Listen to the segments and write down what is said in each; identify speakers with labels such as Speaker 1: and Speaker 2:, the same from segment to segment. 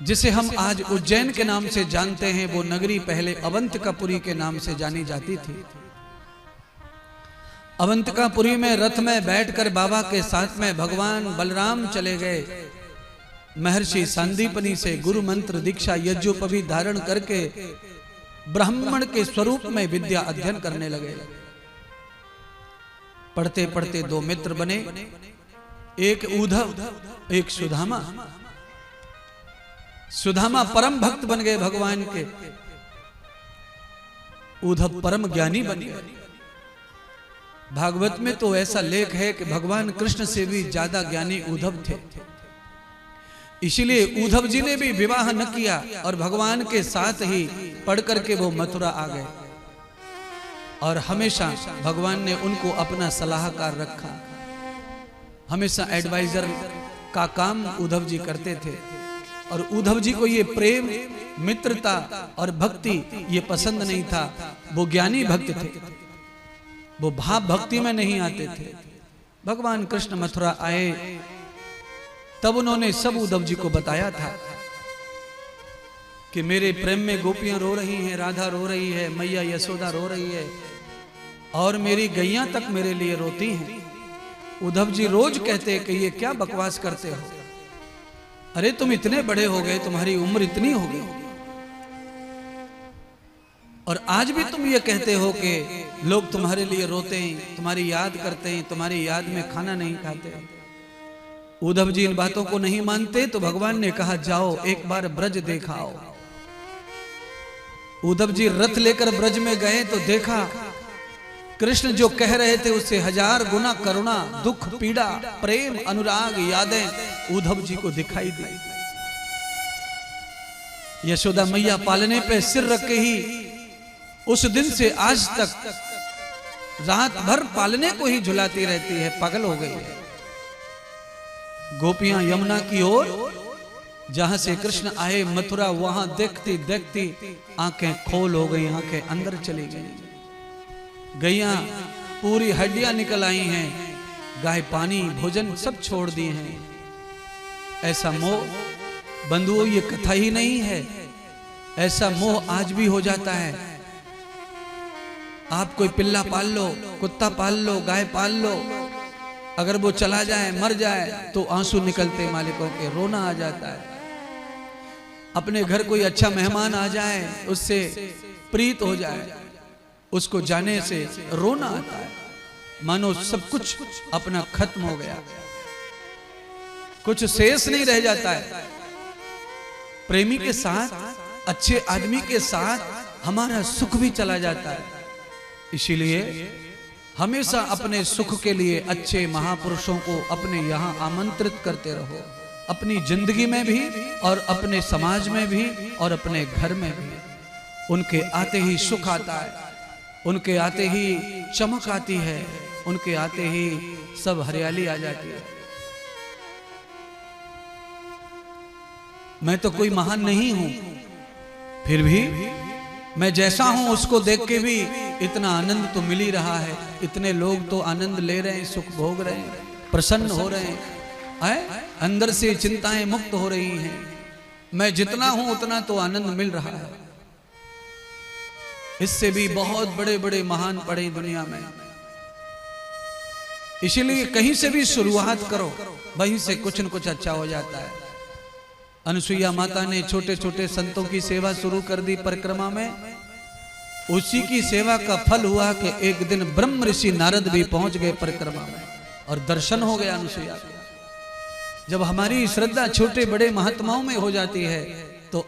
Speaker 1: जिसे हम आज उज्जैन के नाम से जानते हैं, वो नगरी पहले अवंतिकापुरी के नाम से जानी जाती थी। अवंतिकापुरी में रथ में बैठकर बाबा के साथ में भगवान बलराम चले गए। महर्षि सांदीपनी से गुरु मंत्र दीक्षा यज्ञोपवीत धारण करके ब्राह्मण के स्वरूप में विद्या अध्ययन करने लगे। पढ़ते पढ़ते दो मित्र बने, एक उद्धव एक सुदामा। सुदामा परम भक्त बन गए भगवान के, उद्धव परम ज्ञानी बन गए। भागवत में तो ऐसा लेख है कि भगवान कृष्ण से भी ज्यादा ज्ञानी उद्धव थे। इसलिए उद्धव जी ने भी विवाह न किया और भगवान के साथ ही पढ़ करके वो मथुरा आ गए। और हमेशा भगवान ने उनको अपना सलाहकार रखा, हमेशा एडवाइजर का काम उद्धव जी करते थे। और उद्धव जी को ये प्रेम, मित्रता और भक्ति ये पसंद नहीं था। वो ज्ञानी भक्त थे, वो भाव भक्ति में नहीं आते थे। भगवान कृष्ण मथुरा आए तब उन्होंने सब उद्धव जी को बताया था कि मेरे प्रेम में गोपियां रो रही हैं, राधा रो रही है, मैया यशोदा रो रही है और मेरी गैया तक मेरे लिए रोती हैं। उद्धव जी रोज कहते कि ये क्या बकवास करते हो, अरे तुम इतने बड़े हो गए, तुम्हारी उम्र इतनी हो गई और आज भी तुम ये कहते हो कि लोग तुम्हारे लिए रोते हैं, तुम्हारी याद करते हैं, तुम्हारी याद में खाना नहीं खाते। उद्धव जी इन बातों को नहीं मानते तो भगवान ने कहा जाओ एक बार ब्रज देखाओ। उद्धव जी रथ लेकर ब्रज में गए तो देखा कृष्ण जो कह रहे थे उससे 1000 गुना करुणा, दुख, पीड़ा, प्रेम, अनुराग, यादें उद्धव जी को दिखाई दी। यशोदा मैया पालने पे सिर रख के ही उस दिन से आज तक रात भर पालने को ही झुलाती रहती है, पागल हो गई है। गोपियां यमुना की ओर जहां से कृष्ण आए मथुरा, वहां देखती देखती आंखें खोल हो गई, आंखें अंदर चली गई। गैया पूरी हड्डियां निकल आई हैं, गाय पानी भोजन सब छोड़ दिए हैं। ऐसा मोह बंधुओं ये कथा ही नहीं है, ऐसा मोह आज भी हो जाता है। आप कोई पिल्ला पाल लो, कुत्ता पाल लो, गाय पाल लो, अगर वो चला जाए, मर जाए तो आंसू निकलते मालिकों के, रोना आ जाता है। अपने घर कोई अच्छा मेहमान आ जाए, उससे प्रीत हो जाए, उसको जाने से रोना आता है, मानो सब कुछ अपना खत्म हो गया, कुछ शेष नहीं रह जाता है। प्रेमी के साथ, अच्छे आदमी के साथ हमारा सुख भी चला जाता है। इसीलिए हमेशा अपने सुख के लिए अच्छे महापुरुषों को अपने यहाँ आमंत्रित करते रहो, अपनी जिंदगी में भी और अपने समाज में भी और अपने घर में भी। उनके आते ही सुख आता है, उनके आते ही चमक आती है, उनके आते ही सब हरियाली आ जाती है। मैं तो कोई महान नहीं हूं, फिर भी मैं जैसा हूं उसको देख के भी इतना आनंद तो मिल ही रहा है। इतने लोग तो आनंद ले रहे हैं, सुख भोग रहे हैं, प्रसन्न हो रहे हैं, अंदर से चिंताएं मुक्त हो रही हैं। मैं जितना हूं उतना तो आनंद मिल रहा है। इससे भी बहुत बड़े बड़े महान पड़े दुनिया में। इसलिए कहीं से भी शुरुआत करो, वहीं से कुछ न कुछ अच्छा हो जाता है। अनुसुईया माता ने छोटे छोटे संतों की सेवा शुरू कर दी परिक्रमा में। उसी की सेवा का फल हुआ कि एक दिन ब्रह्म ऋषि नारद भी पहुंच गए परिक्रमा में और दर्शन हो गया अनुसुईया का। जब हमारी श्रद्धा छोटे बड़े महात्माओं में हो जाती है तो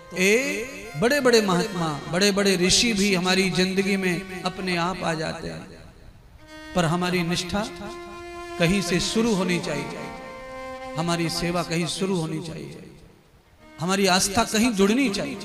Speaker 1: बड़े बड़े महात्मा, बड़े बड़े ऋषि भी हमारी जिंदगी में अपने आप आ जाते हैं। पर हमारी निष्ठा कहीं से शुरू होनी चाहिए, हमारी सेवा कहीं शुरू होनी चाहिए, हमारी आस्था कहीं जुड़नी चाहिए।